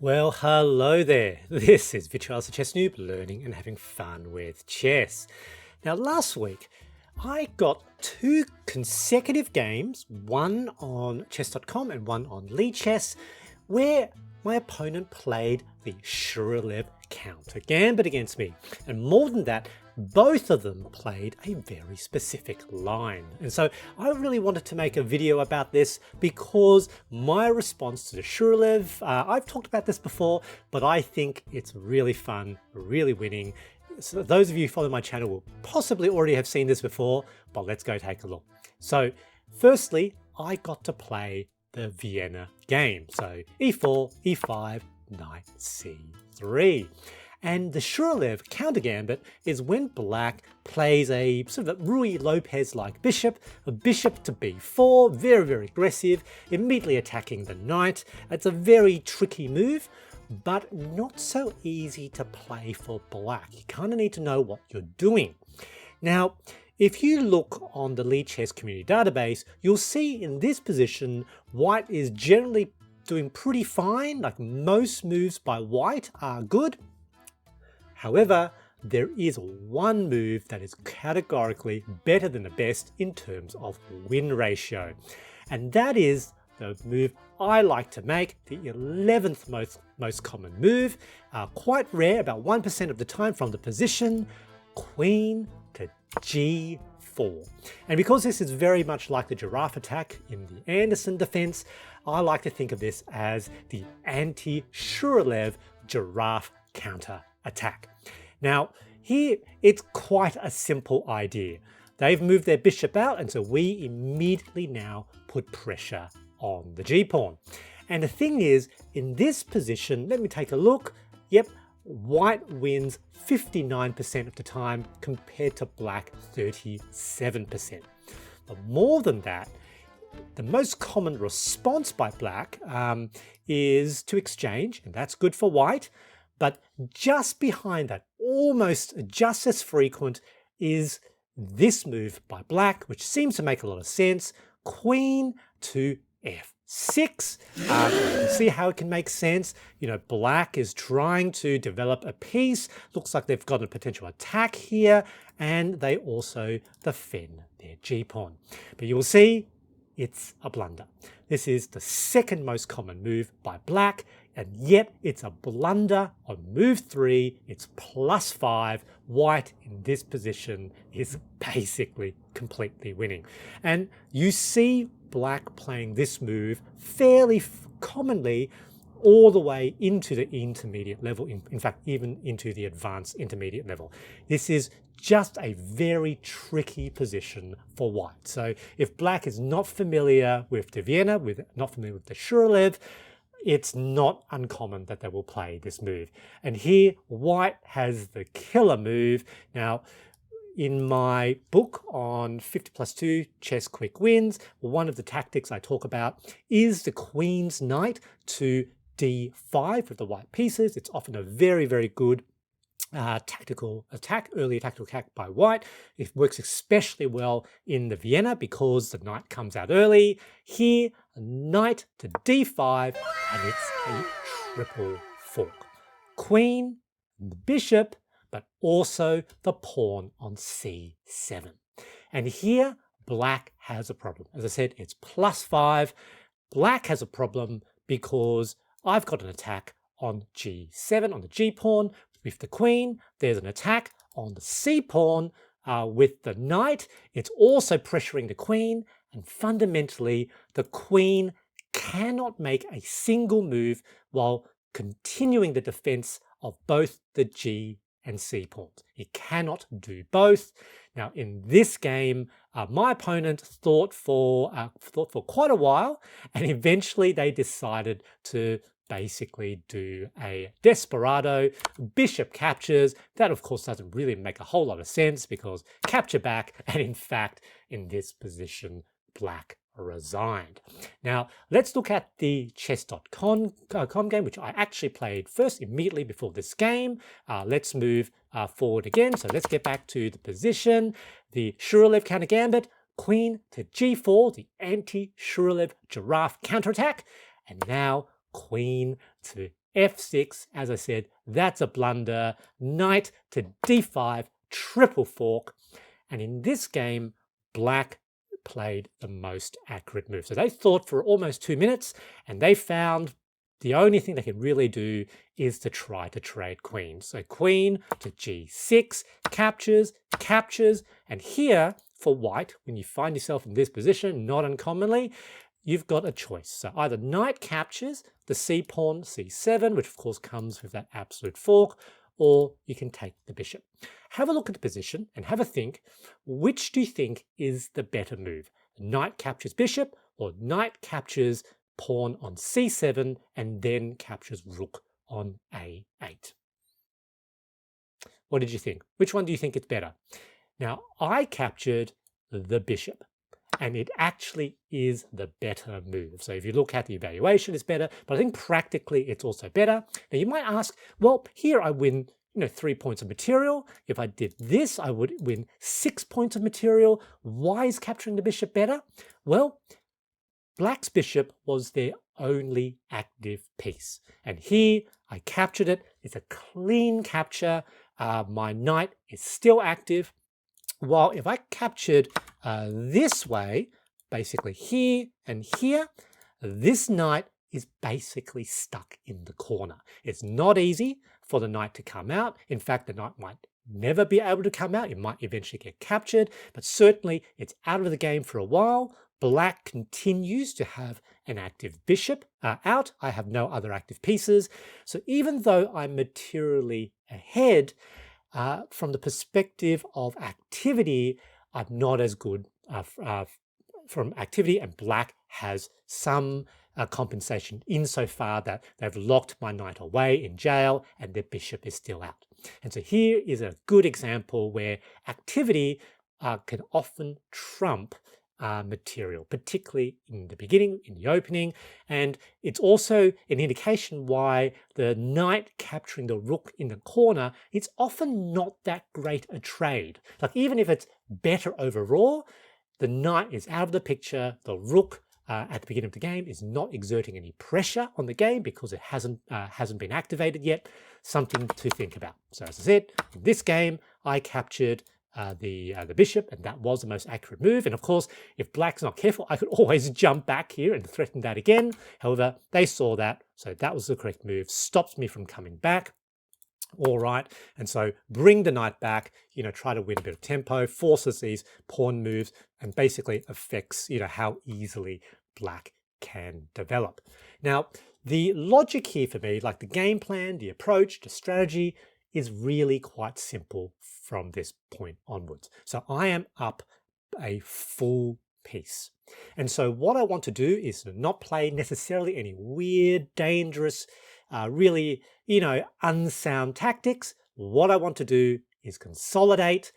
Well, hello there. This is Zhuravlev the Chess Noob, learning and having fun with chess. Now, last week I got two consecutive games, one on chess.com and one on Lichess, where my opponent played the Zhuravlev Countergambit against me. And more than that, both of them played a very specific line. And so I really wanted to make a video about this because my response to the Zhuravlev, I've talked about this before, but I think it's really fun, really winning. So those of you who follow my channel will possibly already have seen this before, but let's go take a look. So firstly, I got to play the Vienna game. So e4, e5, knight c3. And the Zhuravlev Countergambit is when black plays a sort of a Ruy Lopez-like bishop, a bishop to b4, very, very aggressive, immediately attacking the knight. It's a very tricky move, but not so easy to play for black. You kind of need to know what you're doing. Now, if you look on the Lichess community database, you'll see in this position, white is generally doing pretty fine, like most moves by white are good. However, there is one move that is categorically better than the best in terms of win ratio. And that is the move I like to make, the 11th most common move, quite rare, about 1% of the time from the position, queen to g4. And because this is very much like the Giraffe attack in the Anderson defense, I like to think of this as the Anti-Zhuravlev Giraffe Counterattack. Now, here it's quite a simple idea. They've moved their bishop out, and so we immediately now put pressure on the g-pawn. And the thing is, in this position, let me take a look. Yep, white wins 59% of the time compared to black 37%. But more than that, the most common response by black is to exchange, and that's good for white. But just behind that, almost just as frequent, is this move by black, which seems to make a lot of sense. Queen to f6. You can see how it can make sense. You know, black is trying to develop a piece. Looks like they've got a potential attack here, and they also defend their g-pawn. But you will see it's a blunder. This is the second most common move by black, and yet it's a blunder on move 3. It's +5. White in this position is basically completely winning. And you see black playing this move fairly commonly all the way into the intermediate level, in fact, even into the advanced intermediate level. This is just a very tricky position for white. So if black is not familiar with the Vienna, not familiar with the Zhuravlev, it's not uncommon that they will play this move. And here, white has the killer move. Now, in my book on 50+2 chess quick wins, one of the tactics I talk about is the queen's knight to d5 with the white pieces. It's often a very, very good tactical attack, early tactical attack by white. It works especially well in the Vienna because the knight comes out early. Here, a knight to d5, and it's a triple fork. Queen, the bishop, but also the pawn on c7. And here, black has a problem. As I said, it's +5. Black has a problem because I've got an attack on g7, on the g-pawn, with the queen. There's an attack on the c-pawn with the knight. It's also pressuring the queen, and fundamentally, the queen cannot make a single move while continuing the defense of both the g and c pawns. It cannot do both. Now, in this game, my opponent thought for quite a while, and eventually they decided to basically do a desperado. Bishop captures. That, of course, doesn't really make a whole lot of sense because capture back, and in fact, in this position, black resigned. Now, let's look at the chess.com game, which I actually played first immediately before this game. Let's move forward again. So let's get back to the position. The Zhuravlev Countergambit, queen to g4, the anti-Zhuravlev Giraffe counterattack, and now queen to f6, as I said, that's a blunder. Knight to d5, triple fork. And in this game, black played the most accurate move. So they thought for almost 2 minutes, and they found the only thing they can really do is to try to trade queen. So queen to g6, captures, captures, and here for white, when you find yourself in this position, not uncommonly, you've got a choice. So either knight captures the c pawn, c7, which of course comes with that absolute fork, or you can take the bishop. Have a look at the position and have a think, which do you think is the better move? Knight captures bishop, or knight captures pawn on c7 and then captures rook on a8? What did you think? Which one do you think is better? Now, I captured the bishop, and it actually is the better move. So if you look at the evaluation, it's better, but I think practically it's also better. Now you might ask, well, here I win 3 points of material. If I did this, I would win 6 points of material. Why is capturing the bishop better? Well, black's bishop was their only active piece. And here I captured it. It's a clean capture. My knight is still active. While if I captured this way, basically here and here, this knight is basically stuck in the corner. It's not easy for the knight to come out. In fact, the knight might never be able to come out. It might eventually get captured, but certainly it's out of the game for a while. Black continues to have an active bishop out. I have no other active pieces. So even though I'm materially ahead, from the perspective of activity, I'm not as good from activity, and black has some compensation insofar that they've locked my knight away in jail and their bishop is still out. And so here is a good example where activity can often trump material, particularly in the beginning, in the opening. And it's also an indication why the knight capturing the rook in the corner, it's often not that great a trade. Like even if it's better overall, the knight is out of the picture. The rook at the beginning of the game is not exerting any pressure on the game because it hasn't been activated yet. Something to think about. So as I said, in this game, I captured the bishop, and that was the most accurate move. And of course, if black's not careful, I could always jump back here and threaten that again. However, they saw that, so that was the correct move. Stops me from coming back. All right, and so bring the knight back, try to win a bit of tempo, forces these pawn moves, and basically affects, how easily black can develop. Now, the logic here for me, like the game plan, the approach, the strategy, is really quite simple from this point onwards. So I am up a full piece. And so what I want to do is not play necessarily any weird, dangerous, really, unsound tactics. What I want to do is consolidate,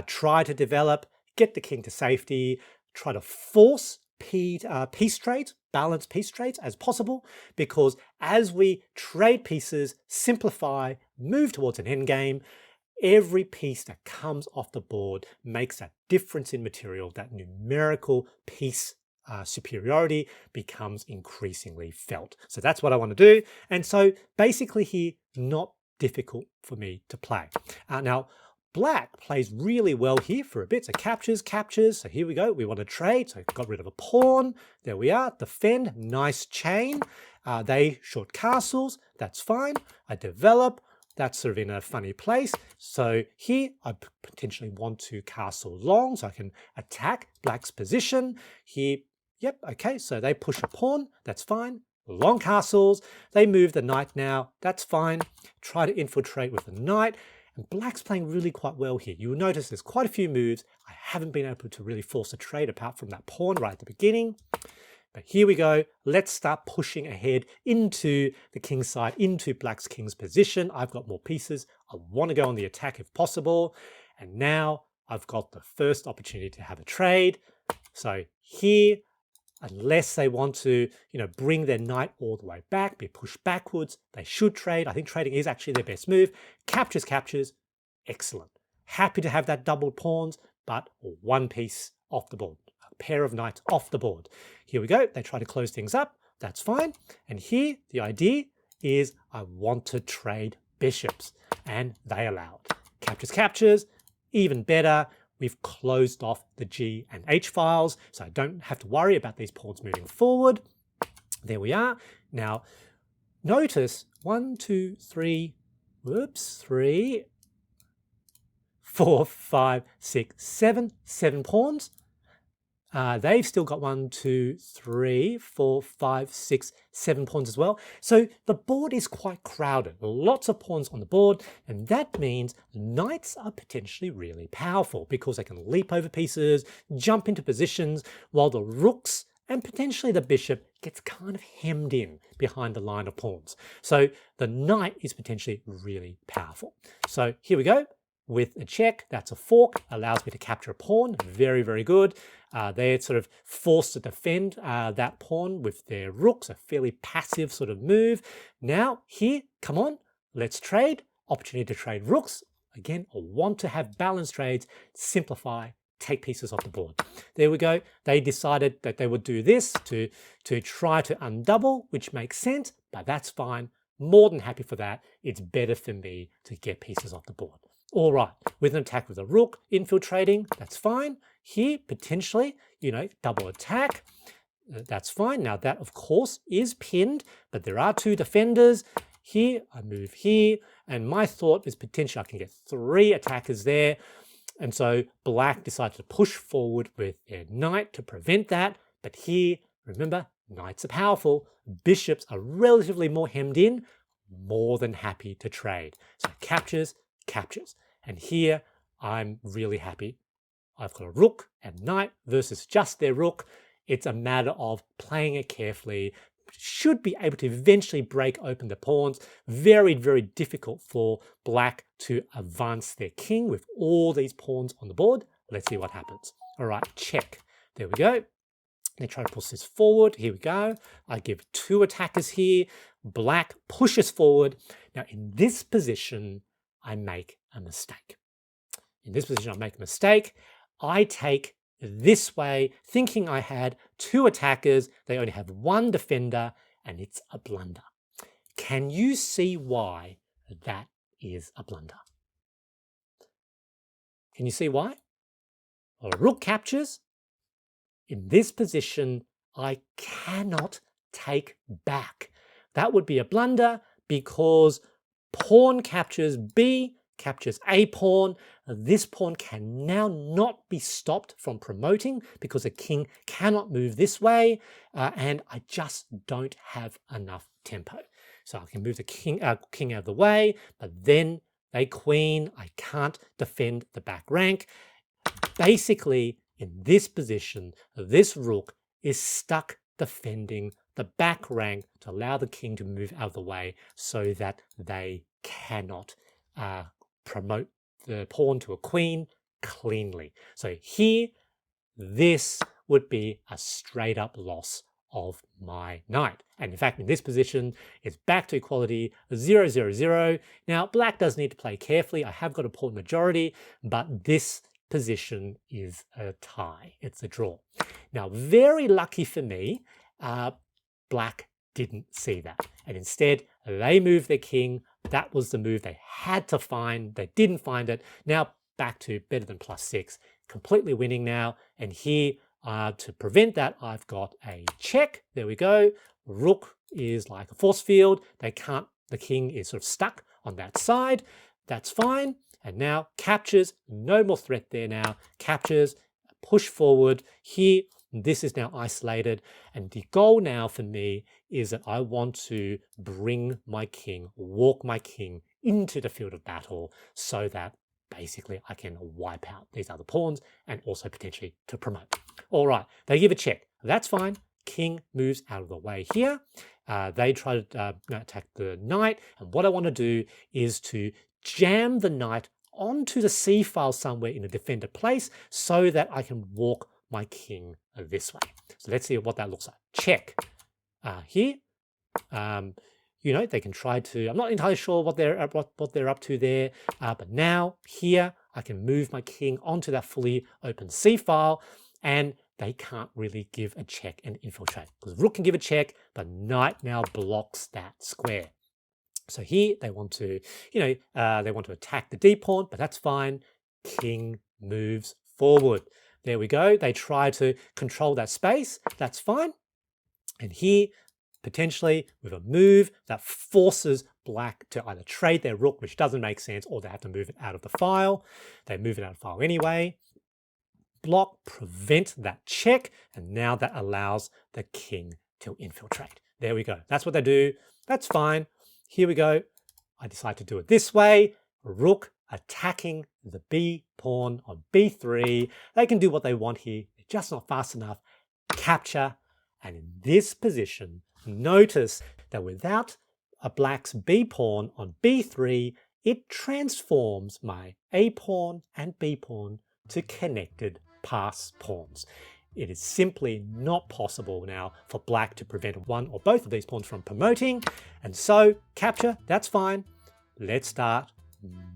try to develop, get the king to safety, try to force piece trades, balanced piece trades as possible, because as we trade pieces, simplify, move towards an endgame, every piece that comes off the board makes a difference in material. That numerical piece superiority becomes increasingly felt. So that's what I want to do. And so basically here, not difficult for me to play. Now, black plays really well here for a bit. So captures, captures. So here we go. We want to trade. So got rid of a pawn. There we are. Defend. Nice chain. They short castles. That's fine. I develop. That's sort of in a funny place. So here I potentially want to castle long so I can attack black's position. Here, yep, okay. So they push a pawn. That's fine. Long castles. They move the knight now. That's fine. Try to infiltrate with the knight. And black's playing really quite well here. You will notice there's quite a few moves. I haven't been able to really force a trade apart from that pawn right at the beginning. But here we go. Let's start pushing ahead into the king's side, into black's king's position. I've got more pieces. I want to go on the attack if possible. And now I've got the first opportunity to have a trade. So here, unless they want to, bring their knight all the way back, be pushed backwards, they should trade. I think trading is actually their best move. Captures, captures, excellent. Happy to have that doubled pawns, but one piece off the board, a pair of knights off the board. Here we go. They try to close things up. That's fine. And here, the idea is I want to trade bishops, and they allow it. Captures, captures, even better. We've closed off the G and H files, so I don't have to worry about these pawns moving forward. There we are. Now, notice 1, 2, 3, whoops, 3, 4, 5, 6, 7 pawns. They've still got 1, 2, 3, 4, 5, 6, 7 pawns as well. So the board is quite crowded. Lots of pawns on the board, and that means knights are potentially really powerful because they can leap over pieces, jump into positions, while the rooks and potentially the bishop gets kind of hemmed in behind the line of pawns. So the knight is potentially really powerful. So here we go. With a check, that's a fork, allows me to capture a pawn. Very, very good. They're sort of forced to defend that pawn with their rooks, a fairly passive sort of move. Now here, come on, let's trade. Opportunity to trade rooks. Again, I want to have balanced trades, simplify, take pieces off the board. There we go. They decided that they would do this to try to undouble, which makes sense, but that's fine. More than happy for that. It's better for me to get pieces off the board. All right, with an attack with a rook, infiltrating, that's fine. Here, potentially, double attack, that's fine. Now that, of course, is pinned, but there are 2 defenders. Here, I move here, and my thought is potentially I can get 3 attackers there. And so black decided to push forward with their knight to prevent that. But here, remember, knights are powerful. Bishops are relatively more hemmed in, more than happy to trade. So captures, captures. And here, I'm really happy. I've got a rook and knight versus just their rook. It's a matter of playing it carefully. Should be able to eventually break open the pawns. Very, very difficult for black to advance their king with all these pawns on the board. Let's see what happens. All right, check. There we go. They try to push this forward. Here we go. I give 2 attackers here. Black pushes forward. Now, in this position, I make a mistake. In this position, I make a mistake. I take this way, thinking I had 2 attackers. They only have 1 defender, and it's a blunder. Can you see why that is a blunder? Can you see why? Well, a rook captures. In this position, I cannot take back. That would be a blunder because pawn captures B, captures a pawn. This pawn can now not be stopped from promoting because the king cannot move this way, and I just don't have enough tempo. So I can move the king out of the way, but then they queen. I can't defend the back rank. Basically, in this position, this rook is stuck defending the back rank to allow the king to move out of the way so that they cannot promote the pawn to a queen cleanly. So here, this would be a straight up loss of my knight. And in fact, in this position, it's back to equality, 0, 0, 0. Now, black does need to play carefully. I have got a pawn majority, but this position is a tie. It's a draw. Now, very lucky for me, black didn't see that. And instead, they moved their king. That was the move they had to find. They didn't find it. Now, back to better than +6. Completely winning now. And here, to prevent that, I've got a check. There we go. Rook is like a force field. They can't, the king is sort of stuck on that side. That's fine. And now captures, no more threat there now. Captures, push forward. Here, this is now isolated. And the goal now for me is that I want to bring my king, walk my king into the field of battle so that basically I can wipe out these other pawns and also potentially to promote. All right, they give a check. That's fine. King moves out of the way here. They try to attack the knight. And what I want to do is to jam the knight onto the C file somewhere in a defender place so that I can walk my king this way. So let's see what that looks like. Check. Here, they can try to, I'm not entirely sure what they're up to there, but now here I can move my king onto that fully open C file, and they can't really give a check and infiltrate because rook can give a check, but knight now blocks that square. So here they want to, they want to attack the D pawn, but that's fine. King moves forward. There we go. They try to control that space. That's fine. And here, potentially with a move that forces black to either trade their rook, which doesn't make sense, or they have to move it out of the file. They move it out of the file anyway. Block, prevent that check, and now that allows the king to infiltrate. There we go. That's what they do. That's fine. Here we go. I decide to do it this way. Rook attacking the B pawn on B3. They can do what they want here. They're just not fast enough. Capture. And in this position, notice that without a black's B pawn on B3, it transforms my A pawn and B pawn to connected pass pawns. It is simply not possible now for black to prevent one or both of these pawns from promoting. And so capture, that's fine. Let's start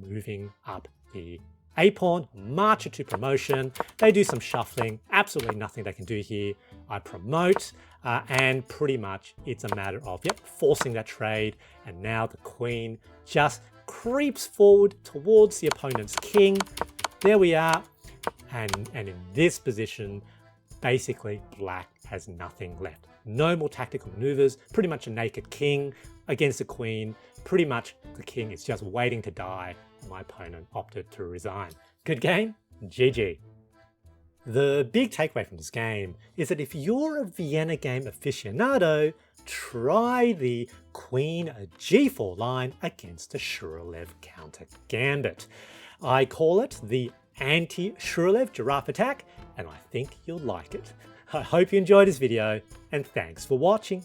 moving up the A pawn, march it to promotion. They do some shuffling, absolutely nothing they can do here. I promote, and pretty much it's a matter of, forcing that trade. And now the queen just creeps forward towards the opponent's king. There we are. And in this position, basically black has nothing left. No more tactical maneuvers, pretty much a naked king against a queen. Pretty much the king is just waiting to die. My opponent opted to resign. Good game, GG. The big takeaway from this game is that if you're a Vienna game aficionado, try the Queen G4 line against a Zhuravlev Countergambit. I call it the Anti-Zhuravlev Giraffe attack, and I think you'll like it. I hope you enjoyed this video, and thanks for watching.